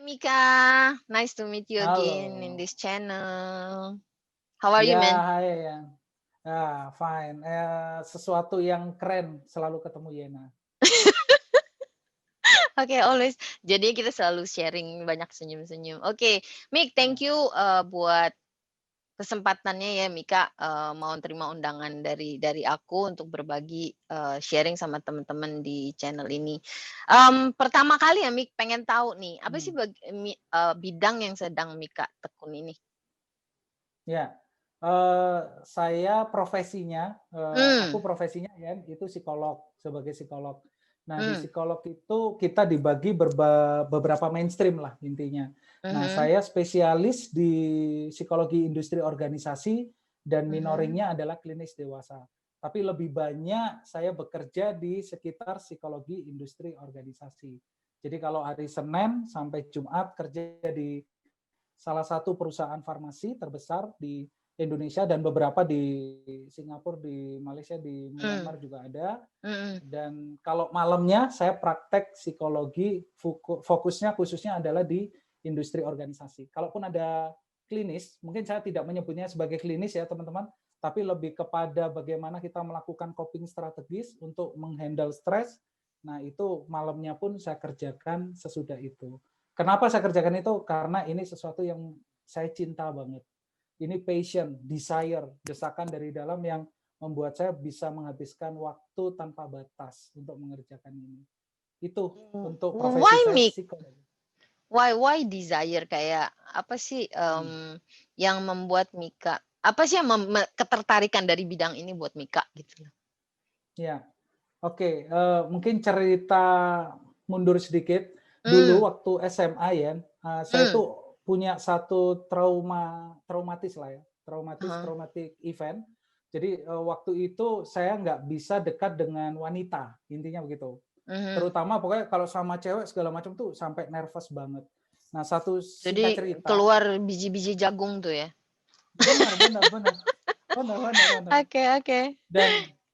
Mika, nice to meet you again in Halo. this channel. How are you, Ya, man? hai ya. Fine. Sesuatu yang keren selalu ketemu Yena. Oke, always. Jadi kita selalu sharing banyak senyum-senyum. Oke, Mik, thank Ya. you buat kesempatannya ya, Mika mau terima undangan dari aku untuk berbagi sharing sama teman-teman di channel ini. Pertama kali ya, Mik, pengen tahu nih, apa sih Hmm. bidang yang sedang Mika tekun ini? Ya. Saya profesinya, aku Hmm, profesinya ya itu psikolog, sebagai psikolog. Nah, di hmm, psikolog itu kita dibagi beberapa mainstream lah intinya. Nah, mhm, saya spesialis di psikologi industri organisasi dan mhm, minoringnya adalah klinis dewasa. Tapi lebih banyak saya bekerja di sekitar psikologi industri organisasi. Jadi kalau hari Senin sampai Jumat kerja di salah satu perusahaan farmasi terbesar di Indonesia dan beberapa di Singapura, di Malaysia, di hmm, Myanmar juga ada. mhm. Dan kalau malamnya saya praktek psikologi, fokusnya khususnya adalah di industri organisasi. Kalaupun ada klinis, mungkin saya tidak menyebutnya sebagai klinis ya teman-teman, tapi lebih kepada bagaimana kita melakukan coping strategis untuk menghandle stres. Nah, itu malamnya pun saya kerjakan sesudah itu. Kenapa saya kerjakan itu? Karena ini sesuatu yang saya cinta banget. Ini passion, desire, desakan dari dalam yang membuat saya bisa menghabiskan waktu tanpa batas untuk mengerjakan ini. Itu untuk profesi Why saya Mik? psikolog. Why desire kayak apa sih Hmm. yang membuat Mika apa sih yang ketertarikan dari bidang ini buat Mika gitu loh? Ya, oke. Mungkin cerita mundur sedikit. Hmm, Dulu waktu SMA ya, saya hmm, itu punya satu traumatis lah ya, uh-huh, traumatic event. Jadi waktu itu saya nggak bisa dekat dengan wanita, intinya begitu. mhm. Terutama pokoknya kalau sama cewek segala macam tuh sampai nervous banget. Nah, satu Jadi singkat cerita, keluar biji-biji jagung tuh ya? benar, benar, benar, benar, benar, benar. Oke, oke.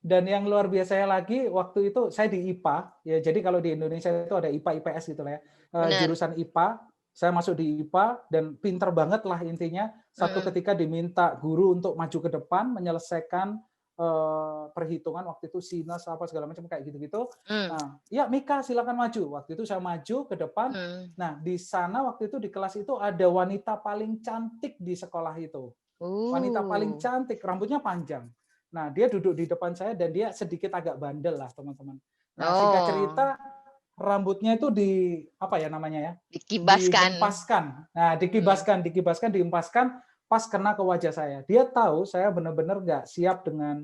Dan yang luar biasanya lagi waktu itu saya di IPA ya, jadi kalau di Indonesia itu ada IPA IPS gitu lah ya. Bener. Jurusan IPA, saya masuk di IPA dan pinter banget lah intinya. Satu Mhm, ketika diminta guru untuk maju ke depan menyelesaikan perhitungan waktu itu sinus apa segala macam kayak gitu-gitu. mmm, Nah, ya Mika silakan maju. Waktu itu saya maju ke depan. mhm. Nah, di sana waktu itu di kelas itu ada wanita paling cantik di sekolah itu. Wanita paling Uh, cantik, rambutnya panjang. Nah, dia duduk di depan saya dan dia sedikit agak bandel lah, teman-teman. Nah, singkat oh, cerita, rambutnya itu apa ya namanya ya? dikibaskan. Dihempaskan. Nah, Mhm, dihempaskan pas kena ke wajah saya. Dia tahu saya benar-benar nggak siap dengan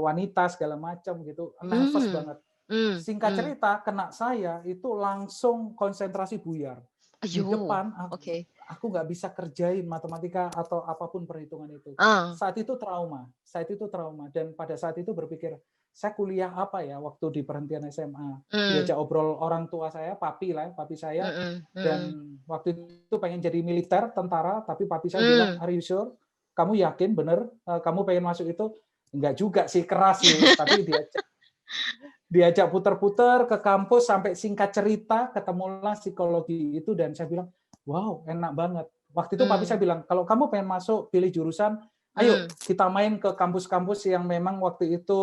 wanita segala macam gitu, nervous mmm, banget. Singkat mmm. cerita, kena saya itu langsung konsentrasi buyar. Di Ayo, depan, oke. aku nggak bisa kerjain matematika atau apapun perhitungan itu. Ah, Saat itu trauma. Dan pada saat itu berpikir, saya kuliah apa ya waktu di perhentian SMA. mmm, Diajak obrol orang tua saya, papi lah, papi saya. mhm, mhm, Dan waktu itu pengen jadi militer, tentara, tapi papi saya bilang, mmm. are you sure? Kamu yakin bener kamu pengen masuk itu? Enggak juga sih, keras sih. Tapi diajak putar-putar ke kampus sampai singkat cerita ketemulah psikologi itu dan saya bilang wow enak banget. Waktu itu papi saya Mmm, bilang kalau kamu pengen masuk pilih jurusan ayo mmm, kita main ke kampus-kampus yang memang waktu itu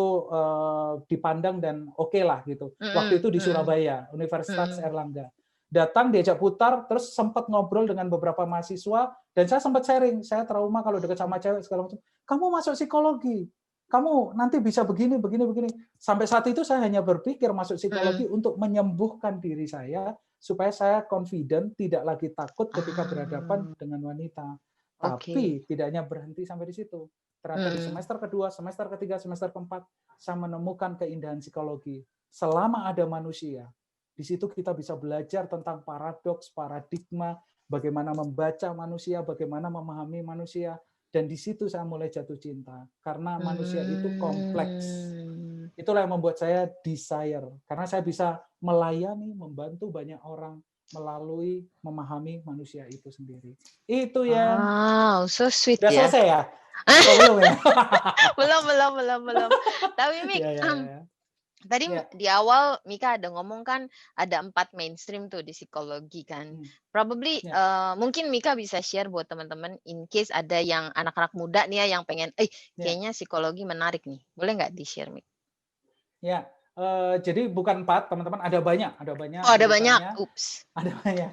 dipandang dan oke lah gitu. Waktu mhm, itu di mhm, Surabaya Universitas mhm, Erlangga. Datang diajak putar terus sempat ngobrol dengan beberapa mahasiswa dan saya sempat sharing saya trauma kalau dekat sama cewek segala macam. Kamu masuk psikologi, kamu nanti bisa begini begini begini. Sampai saat itu saya hanya berpikir masuk mhm. psikologi untuk menyembuhkan diri saya supaya saya confident, tidak lagi takut ketika berhadapan Ah, dengan wanita. oke. Tapi tidak hanya berhenti sampai di situ. Ternyata di Mhm, semester kedua, semester ketiga, semester keempat, saya menemukan keindahan psikologi. Selama ada manusia, di situ kita bisa belajar tentang paradoks, paradigma, bagaimana membaca manusia, bagaimana memahami manusia, dan di situ saya mulai jatuh cinta karena manusia itu kompleks. mmm. Itulah yang membuat saya desire karena saya bisa melayani, membantu banyak orang melalui memahami manusia itu sendiri. Itu ya. Wow, so sweet Udah ya. selesai ya? Oh belum ya? Belum, belum, belum, belum. Tapi Mik, Ya, ya, ya. Tadi Ya. di awal Mika ada ngomong kan ada 4 mainstream tuh di psikologi kan. Probably, Ya. mungkin Mika bisa share buat teman-teman in case ada yang anak-anak muda nih ya yang pengen, Ya. kayaknya psikologi menarik nih." Boleh nggak di-share, Mik? Ya, jadi bukan 4 teman-teman, ada banyak Oh, ada banyak? urutannya, Ups. ada banyak.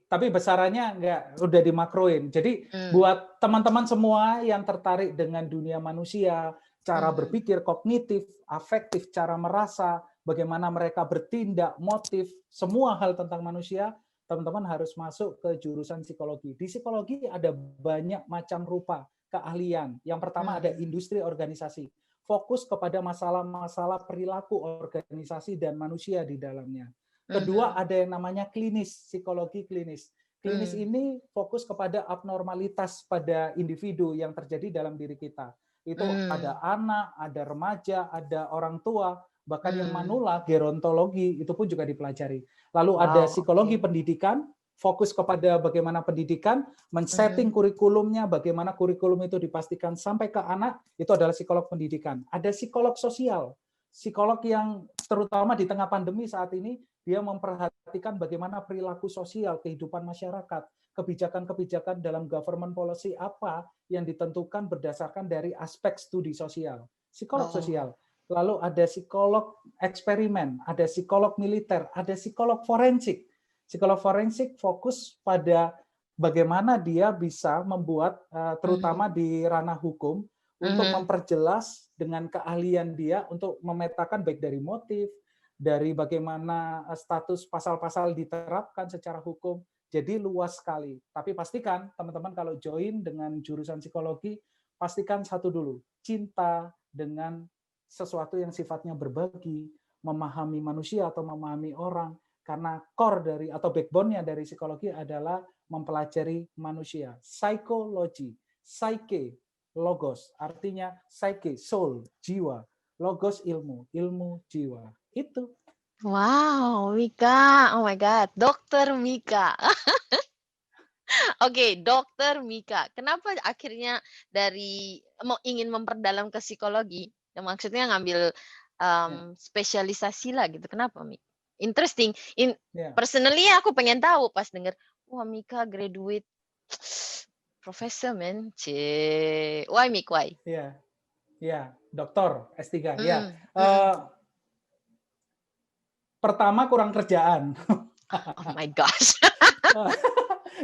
Tapi besarannya nggak udah dimakroin. Jadi Mmm, buat teman-teman semua yang tertarik dengan dunia manusia, cara mhm, berpikir kognitif, afektif, cara merasa, bagaimana mereka bertindak, motif, semua hal tentang manusia, teman-teman harus masuk ke jurusan psikologi. Di psikologi ada banyak macam rupa keahlian. Yang pertama ada mhm, industri organisasi, fokus kepada masalah-masalah perilaku organisasi dan manusia di dalamnya. Kedua, mhm, ada yang namanya klinis, psikologi klinis. Klinis mmm, ini fokus kepada abnormalitas pada individu yang terjadi dalam diri kita. Itu ada mmm, anak, ada remaja, ada orang tua, bahkan yang mmm. manula, gerontologi, itu pun juga dipelajari. Lalu ada Wow, psikologi oke. pendidikan, fokus kepada bagaimana pendidikan, men-setting Mhm, kurikulumnya, bagaimana kurikulum itu dipastikan sampai ke anak, itu adalah psikolog pendidikan. Ada psikolog sosial, psikolog yang terutama di tengah pandemi saat ini, dia memperhatikan bagaimana perilaku sosial, kehidupan masyarakat, kebijakan-kebijakan dalam government policy apa yang ditentukan berdasarkan dari aspek studi sosial. Psikolog oh, sosial. Lalu ada psikolog eksperimen, ada psikolog militer, ada psikolog forensik. Psikolog forensik fokus pada bagaimana dia bisa membuat, terutama mhm, di ranah hukum, untuk mhm, memperjelas dengan keahlian dia untuk memetakan baik dari motif, dari bagaimana status pasal-pasal diterapkan secara hukum. Jadi luas sekali. Tapi pastikan teman-teman kalau join dengan jurusan psikologi, pastikan satu dulu, cinta dengan sesuatu yang sifatnya berbagi, memahami manusia atau memahami orang, karena core dari atau backbone-nya dari psikologi adalah mempelajari manusia. Psikologi, psyche, logos, artinya psyche, soul, jiwa. Logos ilmu, ilmu jiwa. Itu. wow, Mika, oh my God, Dokter Mika. Oke, Dokter Mika, kenapa akhirnya dari ingin memperdalam ke psikologi, ya maksudnya ngambil, Ya, spesialisasi lah gitu, kenapa, Mik? Interesting, ya, personally aku pengen tahu pas denger, "Wah, Mika graduate profesor man." Cie, why, Mik, why? ya, ya. Doktor S3. Ya. Mhm, mhm. Eh, Pertama kurang kerjaan. Oh my gosh.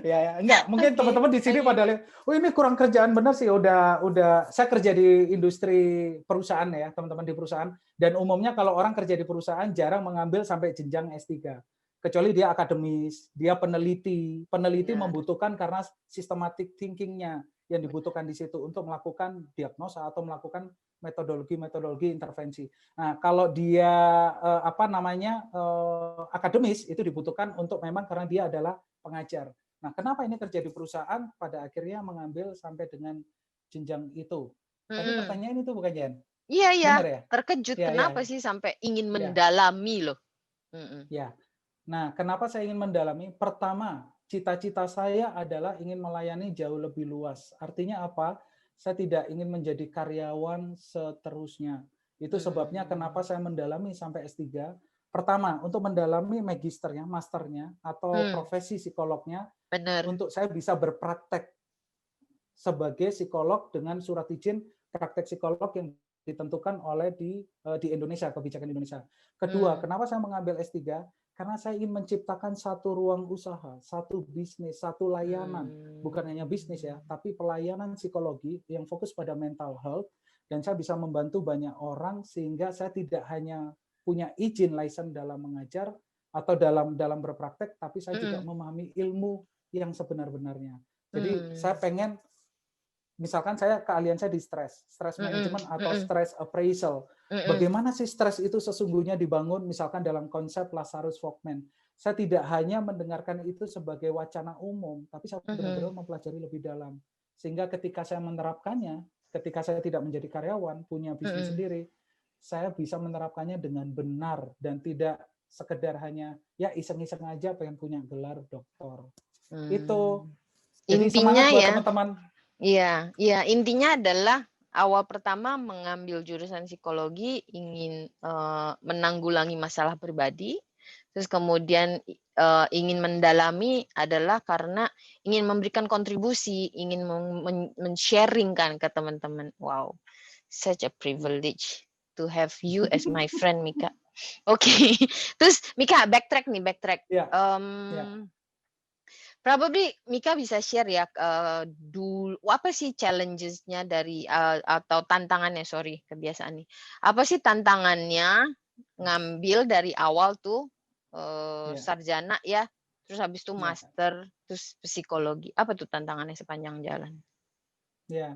Ya, ya, enggak. Mungkin Oke, teman-teman di sini oke. pada lihat, oh ini kurang kerjaan benar sih. Udah. Saya kerja di industri perusahaan ya, teman-teman di perusahaan. Dan umumnya kalau orang kerja di perusahaan jarang mengambil sampai jenjang S3. Kecuali dia akademis, dia peneliti. Peneliti Benar, membutuhkan karena systematic thinking-nya yang benar. dibutuhkan di situ untuk melakukan diagnosa atau melakukan metodologi intervensi. Nah, kalau dia apa namanya akademis itu dibutuhkan untuk memang karena dia adalah pengajar. Nah, kenapa ini kerja di perusahaan pada akhirnya mengambil sampai dengan jenjang itu? Tadi Mhm. pertanyaan itu bukan, Jen? Iya, iya, Benar ya? terkejut Ya, ya, kenapa sih sampai ingin ya, mendalami loh? Mhm. ya. Nah, kenapa saya ingin mendalami? Pertama, cita-cita saya adalah ingin melayani jauh lebih luas. Artinya apa? Saya tidak ingin menjadi karyawan seterusnya. Itu sebabnya kenapa Mmm, saya mendalami sampai S3. Pertama, untuk mendalami magisternya, masternya, atau mmm, profesi psikolognya, bener, untuk saya bisa berpraktek sebagai psikolog dengan surat izin praktek psikolog yang ditentukan oleh di Indonesia, kebijakan Indonesia. Kedua, mmm, kenapa saya mengambil S3? Karena saya ingin menciptakan satu ruang usaha, satu bisnis, satu layanan. Bukan hanya bisnis ya, mmm, tapi pelayanan psikologi yang fokus pada mental health, dan saya bisa membantu banyak orang sehingga saya tidak hanya punya izin license dalam mengajar atau dalam berpraktek, tapi saya juga mhm, memahami ilmu yang sebenar-benarnya. Jadi saya mmm, pengen, misalkan saya keahlian saya di stress mhm, management atau mhm, stress appraisal. mhm, Bagaimana sih stres itu sesungguhnya dibangun misalkan dalam konsep Lazarus Folkman. Saya tidak hanya mendengarkan itu sebagai wacana umum, tapi saya mhm, benar-benar mempelajari lebih dalam. Sehingga ketika saya menerapkannya, ketika saya tidak menjadi karyawan, punya bisnis mhm, sendiri, saya bisa menerapkannya dengan benar dan tidak sekedar hanya ya iseng-iseng aja pengen punya gelar doktor. Itu. mmm. Jadi Intinya semangat buat ya teman-teman. iya, iya, intinya adalah, awal pertama mengambil jurusan psikologi ingin, menanggulangi masalah pribadi, terus kemudian, ingin mendalami adalah karena ingin memberikan kontribusi, ingin men-sharing-kan ke teman-teman. Wow, such a privilege to have you as my friend, Mika. Oke, terus Mika backtrack nih, backtrack. Ya, ya. Probably Mika bisa share ya, apa sih challenges-nya dari, atau tantangannya, sorry kebiasaan nih. Apa sih tantangannya ngambil dari awal tuh, Ya, sarjana ya, terus habis itu ya, master, terus psikologi. Apa tuh tantangannya sepanjang jalan? ya.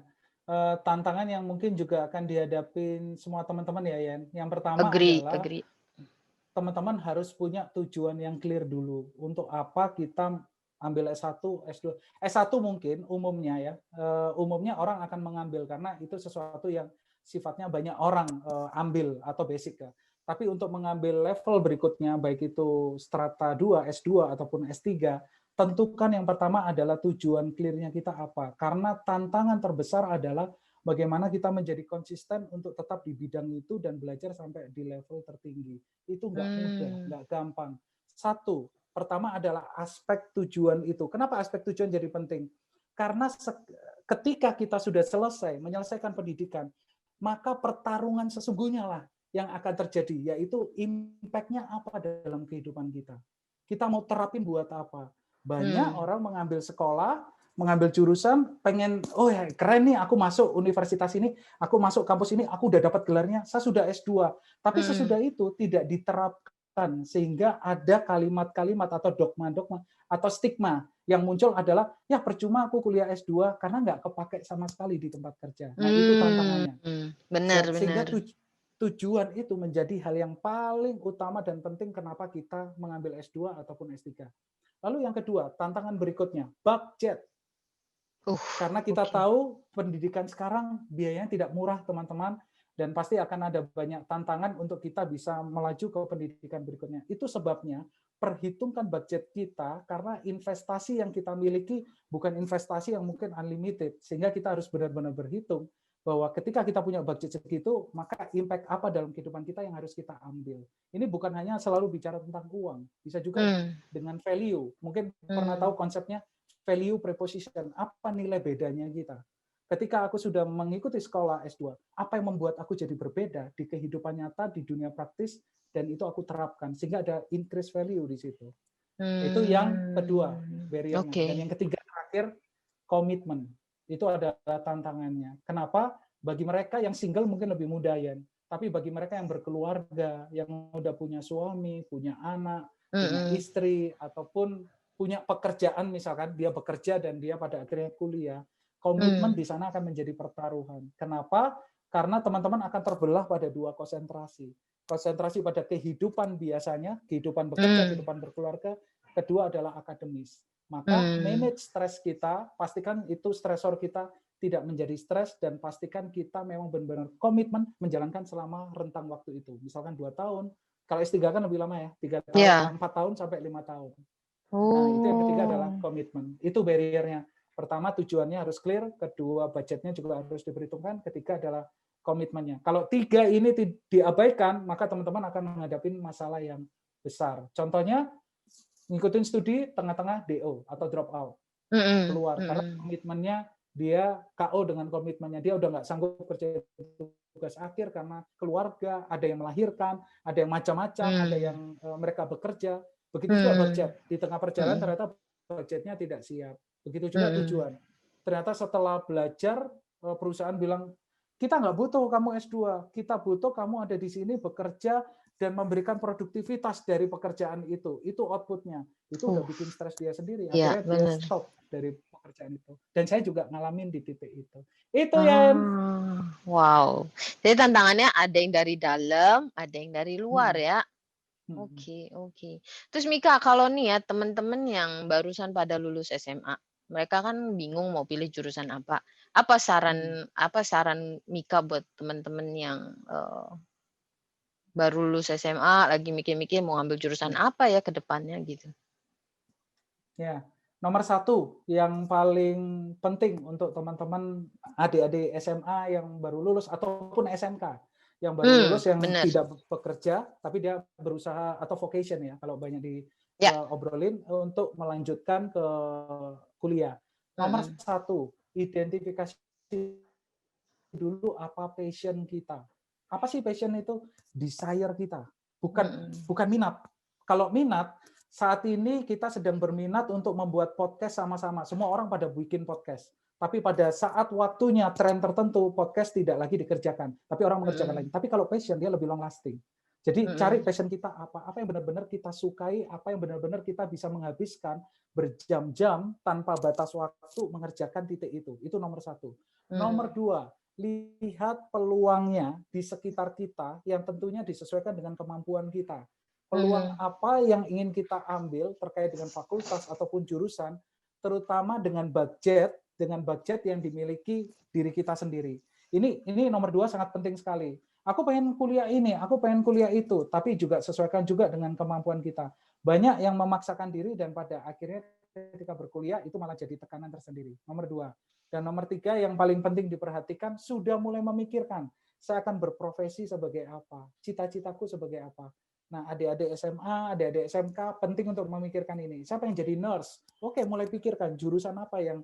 Tantangan yang mungkin juga akan dihadapin semua teman-teman ya, Yan. Yang pertama Agree, adalah agree. teman-teman harus punya tujuan yang clear dulu. Untuk apa kita ambil S1, S2. S1 mungkin umumnya ya, umumnya orang akan mengambil karena itu sesuatu yang sifatnya banyak orang ambil atau basic ya. Tapi untuk mengambil level berikutnya, baik itu strata 2, S2, ataupun S3, tentukan yang pertama adalah tujuan clear-nya kita apa. Karena tantangan terbesar adalah bagaimana kita menjadi konsisten untuk tetap di bidang itu dan belajar sampai di level tertinggi. Itu nggak mudah, nggak gampang. Satu, pertama adalah aspek tujuan itu. Kenapa aspek tujuan jadi penting? Karena ketika kita sudah selesai menyelesaikan pendidikan, maka pertarungan sesungguhnya lah yang akan terjadi, yaitu impact-nya apa dalam kehidupan kita. Kita mau terapin buat apa? Banyak orang mengambil sekolah, mengambil jurusan, pengen, oh ya keren nih, aku masuk universitas ini, aku masuk kampus ini, aku udah dapat gelarnya, saya sudah S2. Tapi sesudah itu tidak diterapkan, sehingga ada kalimat-kalimat atau dogma-dogma atau stigma yang muncul adalah, ya percuma aku kuliah S2 karena nggak kepake sama sekali di tempat kerja. Nah itu tantangannya. Benar, Sehingga benar. tujuan itu menjadi hal yang paling utama dan penting kenapa kita mengambil S2 ataupun S3. Lalu yang kedua, tantangan berikutnya, budget. Karena kita tahu pendidikan sekarang biayanya tidak murah, teman-teman, dan pasti akan ada banyak tantangan untuk kita bisa melaju ke pendidikan berikutnya. Itu sebabnya perhitungkan budget kita, karena investasi yang kita miliki bukan investasi yang mungkin unlimited, sehingga kita harus benar-benar berhitung bahwa ketika kita punya budget segitu, maka impact apa dalam kehidupan kita yang harus kita ambil. Ini bukan hanya selalu bicara tentang uang, bisa juga dengan value. Mungkin pernah tahu konsepnya value preposition, apa nilai bedanya kita. Ketika aku sudah mengikuti sekolah S2, apa yang membuat aku jadi berbeda di kehidupan nyata, di dunia praktis, dan itu aku terapkan, sehingga ada increase value di situ. Itu yang kedua, barrier-nya. Dan yang ketiga terakhir, komitmen. Itu adalah tantangannya. Kenapa? Bagi mereka yang single mungkin lebih mudah, ya. Tapi bagi mereka yang berkeluarga, yang udah punya suami, punya anak, punya istri, ataupun punya pekerjaan, misalkan dia bekerja dan dia pada akhirnya kuliah, komitmen di sana akan menjadi pertaruhan. Kenapa? Karena teman-teman akan terbelah pada dua konsentrasi. Konsentrasi pada kehidupan biasanya, kehidupan bekerja, kehidupan berkeluarga. Kedua adalah akademis. Maka manage stres kita, pastikan itu stresor kita tidak menjadi stres, dan pastikan kita memang benar-benar komitmen menjalankan selama rentang waktu itu. Misalkan 2 tahun, kalau S3 kan lebih lama ya, 3 tahun, 4 tahun sampai 5 tahun. Nah, itu yang ketiga adalah komitmen. Itu barrier-nya. Pertama, tujuannya harus clear. Kedua, budgetnya juga harus diperhitungkan. Ketiga adalah komitmennya. Kalau tiga ini diabaikan, maka teman-teman akan menghadapi masalah yang besar. Contohnya, ngikutin studi tengah-tengah DO atau drop out. Keluar. Karena komitmennya, dia KO dengan komitmennya. Dia udah nggak sanggup kerja tugas akhir karena keluarga, ada yang melahirkan, ada yang macam-macam, ada yang mereka bekerja. Begitu juga budget. Di tengah perjalanan ternyata budgetnya tidak siap. Begitu juga tujuan. Ternyata setelah belajar, perusahaan bilang, kita nggak butuh kamu S2, kita butuh kamu ada di sini bekerja dan memberikan produktivitas dari pekerjaan itu. Itu outputnya. Itu udah bikin stres dia sendiri. Akhirnya dia stop dari pekerjaan itu. Dan saya juga ngalamin di titik itu. Itu Yan. Wow. Jadi tantangannya ada yang dari dalam, ada yang dari luar ya. Oke. Terus Mika, kalau nih ya teman-teman yang barusan pada lulus SMA, mereka kan bingung mau pilih jurusan apa. Apa saran Mika buat teman-teman yang baru lulus SMA, lagi mikir-mikir mau ambil jurusan apa ya ke depannya gitu? Ya, Nomor satu yang paling penting untuk teman-teman adik-adik SMA yang baru lulus ataupun SMK yang baru lulus yang Bener. tidak bekerja tapi dia berusaha atau vocation ya kalau banyak Ya. diobrolin untuk melanjutkan ke kuliah. Nomor Mm-mm. satu, identifikasi dulu apa passion kita. Apa sih passion itu? Desire kita, bukan Mm-mm. bukan minat. Kalau minat, saat ini kita sedang berminat untuk membuat podcast sama-sama. Semua orang pada bikin podcast. Tapi pada saat waktunya tren tertentu, podcast tidak lagi dikerjakan. Tapi orang mengerjakan lagi. Mm-mm. Tapi kalau passion, dia lebih long lasting. Jadi cari Mm-mm. passion kita apa. Apa yang benar-benar kita sukai, apa yang benar-benar kita bisa menghabiskan berjam-jam tanpa batas waktu mengerjakan titik itu. Itu nomor satu. Nomor dua, lihat peluangnya di sekitar kita yang tentunya disesuaikan dengan kemampuan kita. Peluang apa yang ingin kita ambil terkait dengan fakultas ataupun jurusan, terutama dengan budget yang dimiliki diri kita sendiri. Ini nomor dua sangat penting sekali. Aku pengen kuliah ini, aku pengen kuliah itu, tapi juga sesuaikan juga dengan kemampuan kita. Banyak yang memaksakan diri dan pada akhirnya ketika berkuliah itu malah jadi tekanan tersendiri. Nomor dua. Dan nomor tiga yang paling penting diperhatikan, sudah mulai memikirkan, saya akan berprofesi sebagai apa, cita-citaku sebagai apa. Nah, adik-adik SMA, adik-adik SMK, penting untuk memikirkan ini. Saya pengen jadi nurse. Oke, mulai pikirkan jurusan apa yang,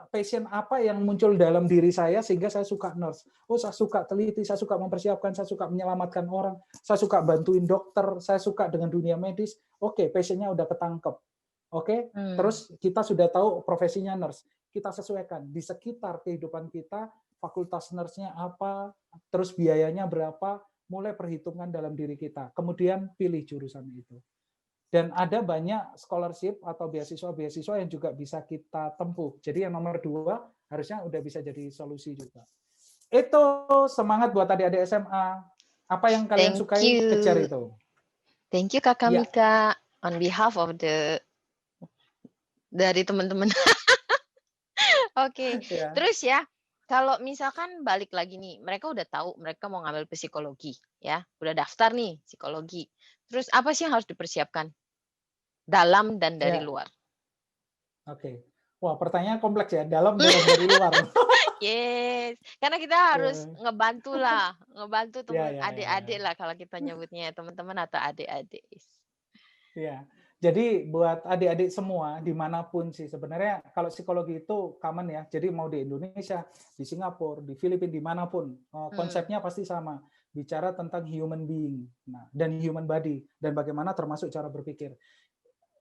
passion apa yang muncul dalam diri saya sehingga saya suka nurse. Oh, saya suka teliti, saya suka mempersiapkan, saya suka menyelamatkan orang, saya suka bantuin dokter, saya suka dengan dunia medis. Oke, passionnya udah ketangkep. Oke, terus kita sudah tahu profesinya nurse. Kita sesuaikan di sekitar kehidupan kita, fakultas nurse-nya apa, terus biayanya berapa, mulai perhitungan dalam diri kita. Kemudian pilih jurusan itu. Dan ada banyak scholarship atau beasiswa-beasiswa yang juga bisa kita tempuh. Jadi yang nomor dua harusnya udah bisa jadi solusi juga. Itu semangat buat adik-adik SMA. Apa yang kalian Thank sukai, kejar you. itu. Thank you Kakak Ya. Mika on behalf of dari teman-teman. Oke. Ya. Terus ya, kalau misalkan balik lagi nih, mereka udah tahu mereka mau ngambil psikologi, ya. Udah daftar nih psikologi. Terus apa sih yang harus dipersiapkan? Dalam dan dari Ya. luar. Oke. Wah, pertanyaan kompleks ya, dalam dari luar. Yes, karena kita harus ngebantu Ya, teman ya, ya, ya. adik-adik lah kalau kita nyebutnya teman-teman atau adik-adik. Ya, jadi buat adik-adik semua dimanapun sih sebenarnya kalau psikologi itu common ya. Jadi mau di Indonesia, di Singapura, di Filipina, dimanapun konsepnya pasti sama. Bicara tentang human being, nah, dan human body dan bagaimana termasuk cara berpikir.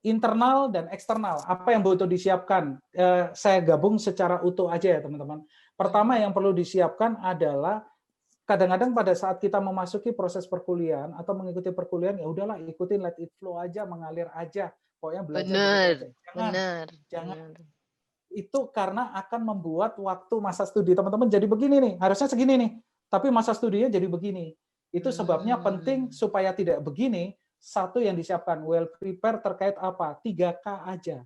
Internal dan eksternal, apa yang butuh disiapkan? Saya gabung secara utuh aja ya teman-teman. Pertama yang perlu disiapkan adalah kadang-kadang pada saat kita memasuki proses perkuliahan atau mengikuti perkuliahan, ya udahlah ikutin, let it flow aja, mengalir aja, pokoknya belajar begitu Bener, aja. Jangan bener. itu karena akan membuat waktu masa studi teman-teman jadi begini nih, harusnya segini nih, tapi masa studinya jadi begini. Itu sebabnya penting supaya tidak begini. Satu yang disiapkan, well prepare terkait apa? 3K aja.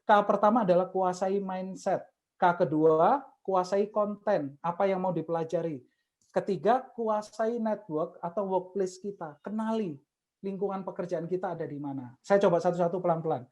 K pertama adalah kuasai mindset. K kedua, kuasai konten, apa yang mau dipelajari. Ketiga, kuasai network atau workplace kita. Kenali lingkungan pekerjaan kita ada di mana. Saya coba satu-satu pelan-pelan.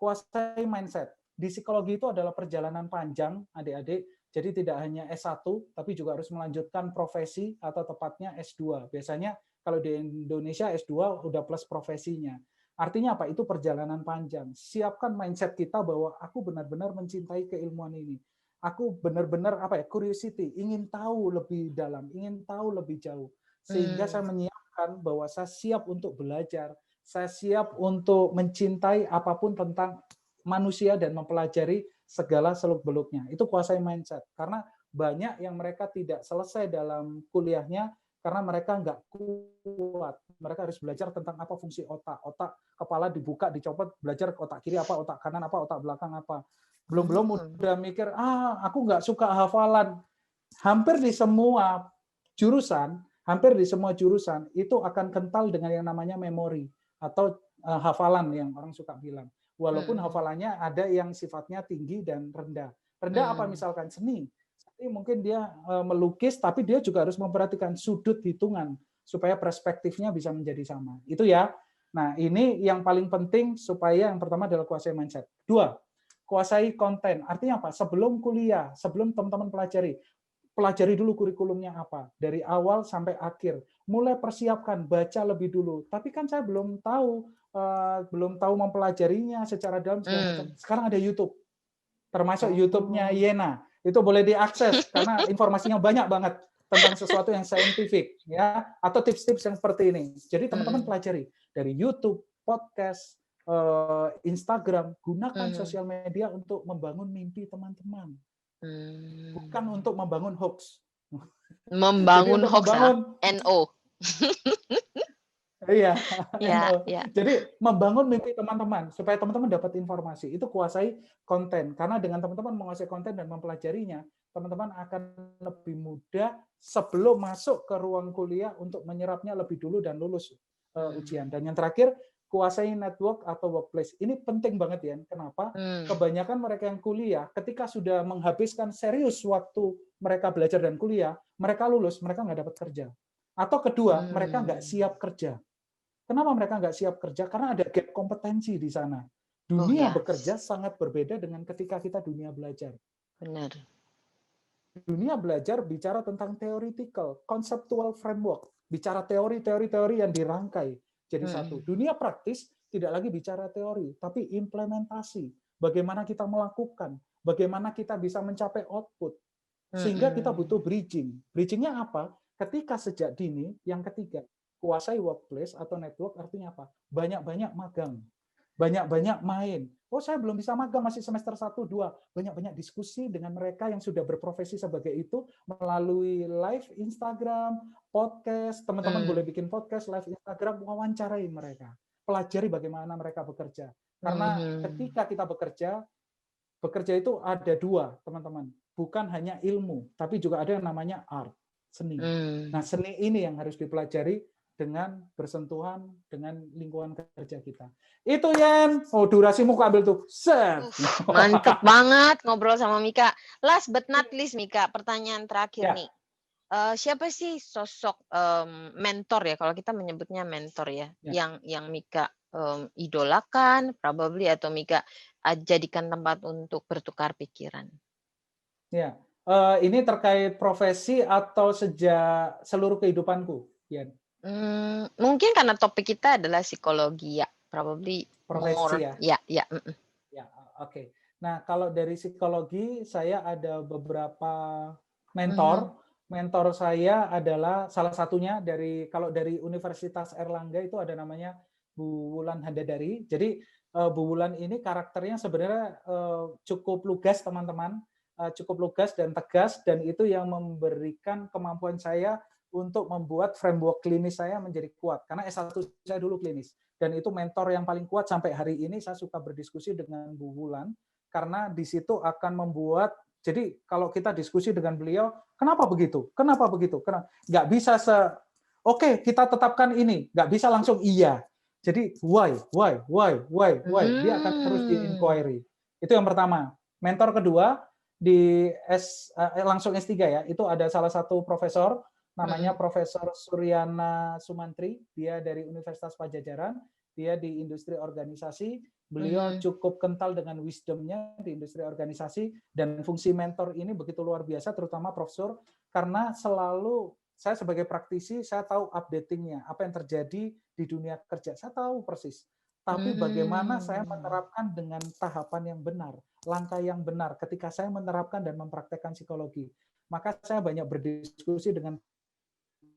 Kuasai mindset. Di psikologi itu adalah perjalanan panjang, adik-adik. Jadi tidak hanya S1, tapi juga harus melanjutkan profesi atau tepatnya S2. Biasanya kalau di Indonesia S2 udah plus profesinya. Artinya apa? Itu perjalanan panjang. Siapkan mindset kita bahwa aku benar-benar mencintai keilmuan ini. Aku benar-benar curiosity, ingin tahu lebih dalam, ingin tahu lebih jauh. Sehingga saya menyiapkan bahwa saya siap untuk belajar, saya siap untuk mencintai apapun tentang manusia dan mempelajari segala seluk-beluknya. Itu kuasai mindset. Karena banyak yang mereka tidak selesai dalam kuliahnya karena mereka nggak kuat. Mereka harus belajar tentang apa fungsi otak. Otak kepala dibuka, dicopot, belajar otak kiri apa, otak kanan apa, otak belakang apa. Belum udah mikir, aku nggak suka hafalan. Hampir di semua jurusan itu akan kental dengan yang namanya memori atau hafalan yang orang suka bilang. Walaupun hafalannya ada yang sifatnya tinggi dan rendah. Rendah apa misalkan seni. Mungkin dia melukis, tapi dia juga harus memperhatikan sudut hitungan supaya perspektifnya bisa menjadi sama. Itu ya. Nah, ini yang paling penting supaya yang pertama adalah kuasai mindset. Dua, kuasai konten. Artinya apa? Sebelum kuliah, sebelum teman-teman pelajari dulu kurikulumnya apa. Dari awal sampai akhir. Mulai persiapkan, baca lebih dulu. Tapi kan saya belum tahu mempelajarinya secara dalam segala macam. Sekarang ada YouTube. Termasuk YouTube-nya Yena. Itu boleh diakses karena informasinya banyak banget tentang sesuatu yang saintifik, ya, atau tips-tips yang seperti ini. Jadi teman-teman pelajari dari YouTube, podcast, Instagram, gunakan sosial media untuk membangun mimpi teman-teman, bukan untuk membangun hoax. Jadi Membangun untuk hoax, membangun, NO. iya, Ya, NO. ya. Jadi membangun mimpi teman-teman supaya teman-teman dapat informasi. Itu kuasai konten. Karena dengan teman-teman menguasai konten dan mempelajarinya, teman-teman akan lebih mudah sebelum masuk ke ruang kuliah untuk menyerapnya lebih dulu dan lulus ujian. Dan yang terakhir, kuasai network atau workplace. Ini penting banget ya. Kenapa? Kebanyakan mereka yang kuliah, ketika sudah menghabiskan serius waktu mereka belajar dan kuliah, mereka lulus, mereka nggak dapat kerja. Atau kedua, mereka nggak siap kerja. Kenapa mereka nggak siap kerja? Karena ada gap kompetensi di sana. Dunia bekerja sangat berbeda dengan ketika kita dunia belajar. Benar. Dunia belajar bicara tentang theoretical, conceptual framework, bicara teori-teori yang dirangkai jadi satu. Dunia praktis tidak lagi bicara teori, tapi implementasi. Bagaimana kita melakukan, bagaimana kita bisa mencapai output. Sehingga kita butuh bridging. Bridgingnya apa? Ketika sejak dini, yang ketiga, kuasai workplace atau network artinya apa? Banyak-banyak magang, banyak-banyak main. Oh, saya belum bisa magang, masih semester 1, 2. Banyak-banyak diskusi dengan mereka yang sudah berprofesi sebagai itu melalui live Instagram, podcast. Teman-teman boleh bikin podcast, live Instagram, wawancarai mereka. Pelajari bagaimana mereka bekerja. Karena ketika kita bekerja itu ada dua, teman-teman. Bukan hanya ilmu, tapi juga ada yang namanya art, seni. Nah, seni ini yang harus dipelajari dengan bersentuhan dengan lingkungan kerja kita. Itu Yen. Oh, durasimu kok ambil tuh. Set. Mantep banget ngobrol sama Mika. Last but not least, Mika, pertanyaan terakhir nih. Siapa sih sosok mentor ya, kalau kita menyebutnya mentor ya, yang Mika idolakan, probably, atau Mika jadikan tempat untuk bertukar pikiran? Ya, ini terkait profesi atau sejak seluruh kehidupanku, Yen? Mungkin karena topik kita adalah psikologi ya, probably profesi more. Ya, oke. Nah, kalau dari psikologi saya ada beberapa mentor. Mentor saya adalah salah satunya kalau dari Universitas Airlangga itu ada namanya Bu Wulan Handadari. Jadi Bu Wulan ini karakternya sebenarnya cukup lugas, teman-teman, cukup lugas dan tegas, dan itu yang memberikan kemampuan saya untuk membuat framework klinis saya menjadi kuat. Karena S1 saya dulu klinis. Dan itu mentor yang paling kuat sampai hari ini. Saya suka berdiskusi dengan Bu Wulan, karena di situ akan membuat, jadi kalau kita diskusi dengan beliau, kenapa begitu? Kenapa begitu? Nggak bisa oke, kita tetapkan ini. Nggak bisa langsung iya. Jadi why? Dia akan terus di-inquiry. Itu yang pertama. Mentor kedua, langsung S3 ya, itu ada salah satu profesor, namanya Profesor Suryana Sumantri, dia dari Universitas Padjadjaran, dia di industri organisasi, beliau cukup kental dengan wisdom-nya di industri organisasi, dan fungsi mentor ini begitu luar biasa, terutama profesor, karena selalu saya sebagai praktisi, saya tahu updating-nya, apa yang terjadi di dunia kerja, saya tahu persis. Tapi bagaimana saya menerapkan dengan tahapan yang benar, langkah yang benar, ketika saya menerapkan dan mempraktekkan psikologi. Maka saya banyak berdiskusi dengan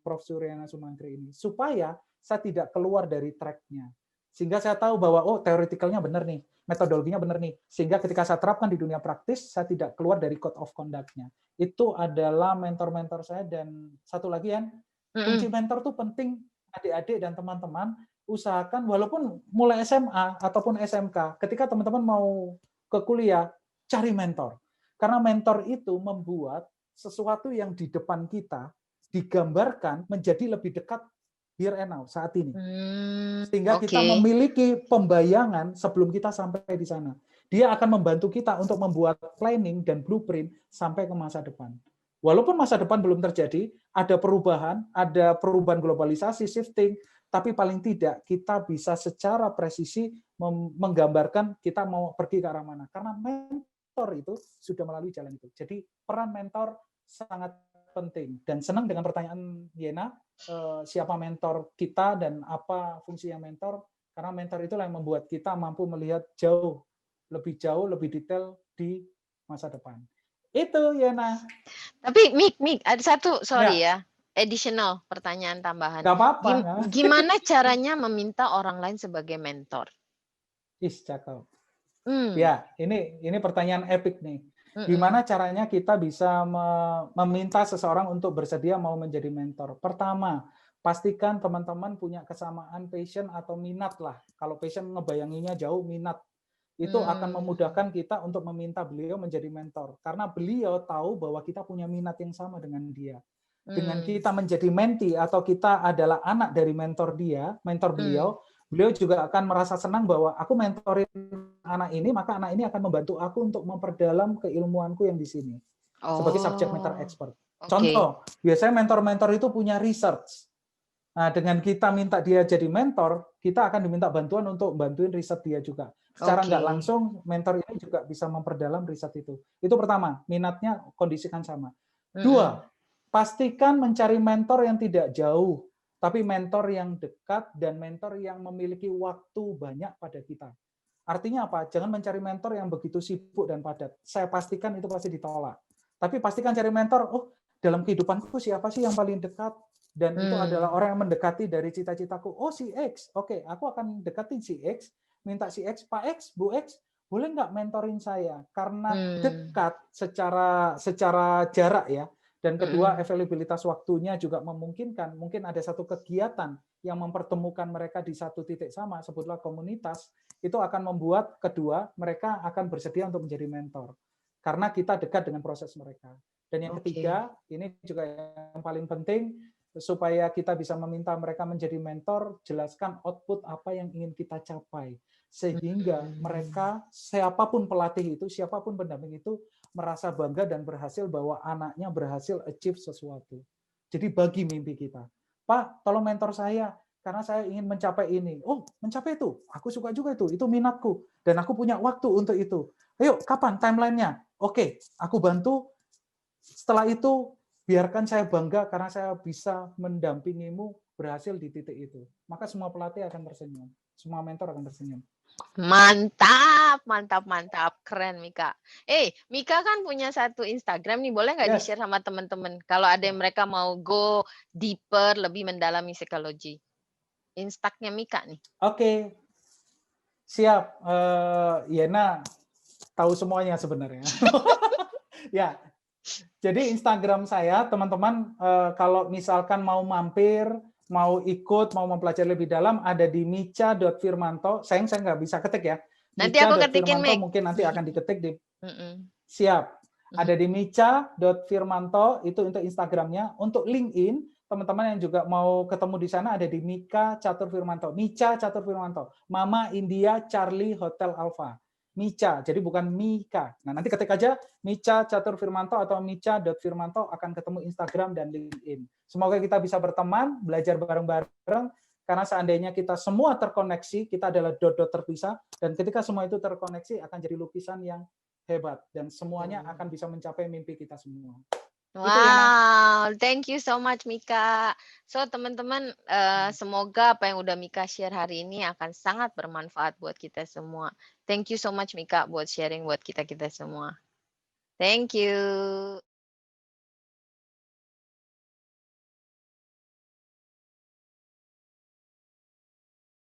Prof. Suryana Sumantri ini, supaya saya tidak keluar dari track-nya. Sehingga saya tahu bahwa, oh, teoretikalnya benar nih, metodologinya benar nih. Sehingga ketika saya terapkan di dunia praktis, saya tidak keluar dari code of conduct-nya. Itu adalah mentor-mentor saya. Dan satu lagi, Yan, kunci mentor itu penting, adik-adik dan teman-teman, usahakan walaupun mulai SMA ataupun SMK, ketika teman-teman mau ke kuliah, cari mentor. Karena mentor itu membuat sesuatu yang di depan kita digambarkan menjadi lebih dekat here and now, saat ini. Sehingga kita memiliki pembayangan sebelum kita sampai di sana. Dia akan membantu kita untuk membuat planning dan blueprint sampai ke masa depan. Walaupun masa depan belum terjadi, ada perubahan globalisasi, shifting, tapi paling tidak kita bisa secara presisi menggambarkan kita mau pergi ke arah mana. Karena mentor itu sudah melalui jalan itu. Jadi peran mentor sangat penting. Dan senang dengan pertanyaan Yena, siapa mentor kita dan apa fungsinya mentor, karena mentor itulah yang membuat kita mampu melihat jauh, lebih detail di masa depan. Itu Yena. Tapi Mik, ada satu, sorry Ya, ya, additional pertanyaan tambahan. nggak apa-apa. Gimana caranya meminta orang lain sebagai mentor? Cakep. Hmm. Ya, ini pertanyaan epik nih. Mm-mm. Gimana caranya kita bisa meminta seseorang untuk bersedia mau menjadi mentor? Pertama, pastikan teman-teman punya kesamaan passion atau minat lah. Kalau passion ngebayanginya jauh, minat. Itu akan memudahkan kita untuk meminta beliau menjadi mentor. Karena beliau tahu bahwa kita punya minat yang sama dengan dia. Dengan kita menjadi mentee atau kita adalah anak dari mentor beliau, beliau juga akan merasa senang bahwa aku mentorin anak ini, maka anak ini akan membantu aku untuk memperdalam keilmuanku yang di sini sebagai subject matter expert. Contoh, biasanya mentor-mentor itu punya research. Nah, dengan kita minta dia jadi mentor, kita akan diminta bantuan untuk bantuin riset dia juga. Secara nggak langsung, mentor ini juga bisa memperdalam riset itu. Itu pertama, minatnya kondisikan sama. Dua, pastikan mencari mentor yang tidak jauh, tapi mentor yang dekat dan mentor yang memiliki waktu banyak pada kita. Artinya apa? Jangan mencari mentor yang begitu sibuk dan padat. Saya pastikan itu pasti ditolak. Tapi pastikan cari mentor, dalam kehidupanku siapa sih yang paling dekat? Dan itu adalah orang yang mendekati dari cita-citaku. Oh, si X. Oke, aku akan dekatin si X, minta si X, Pak X, Bu X, boleh nggak mentorin saya? Karena dekat secara jarak ya. Dan kedua, availabilitas waktunya juga memungkinkan. Mungkin ada satu kegiatan yang mempertemukan mereka di satu titik sama, sebutlah komunitas, itu akan membuat kedua, mereka akan bersedia untuk menjadi mentor. Karena kita dekat dengan proses mereka. Dan yang ketiga, ini juga yang paling penting, supaya kita bisa meminta mereka menjadi mentor, jelaskan output apa yang ingin kita capai. Sehingga mereka, siapapun pelatih itu, siapapun pendamping itu, merasa bangga dan berhasil bahwa anaknya berhasil achieve sesuatu. Jadi bagi mimpi kita. Pak, tolong mentor saya, karena saya ingin mencapai ini. Oh, mencapai itu. Aku suka juga itu minatku. Dan aku punya waktu untuk itu. Ayo, kapan timelinenya? Oke, aku bantu. Setelah itu, biarkan saya bangga karena saya bisa mendampingimu berhasil di titik itu. Maka semua pelatih akan tersenyum. Semua mentor akan tersenyum. Mantap. Keren, Mika. Mika kan punya satu Instagram nih, boleh nggak di-share sama teman-teman? Kalau ada yang mereka mau go deeper, lebih mendalami psikologi. Instagramnya Mika nih. Oke. Siap. Yena tahu semuanya sebenarnya. Ya. Jadi Instagram saya, teman-teman, kalau misalkan mau mampir, mau ikut, mau mempelajari lebih dalam, ada di mica.firmanto. Sayang saya nggak bisa ketik ya. Nanti aku ketikin, Mica.firmanto mungkin nanti akan diketik di. Siap. Mhm. Ada di mica.firmanto, itu untuk Instagramnya. Untuk LinkedIn, teman-teman yang juga mau ketemu di sana ada di Mika Catur Firmanto. Mica Catur Firmanto. Mama India Charlie Hotel Alpha. Mica, jadi bukan Mika. Nah, nanti ketik aja Mica Catur Firmanto atau mica.firmanto, akan ketemu Instagram dan LinkedIn. Semoga kita bisa berteman, belajar bareng-bareng, karena seandainya kita semua terkoneksi, kita adalah dot-dot terpisah, dan ketika semua itu terkoneksi akan jadi lukisan yang hebat, dan semuanya akan bisa mencapai mimpi kita semua. Wow, thank you so much Mika. So teman-teman, semoga apa yang udah Mika share hari ini akan sangat bermanfaat buat kita semua. Thank you so much Mika buat sharing buat kita semua. Thank you.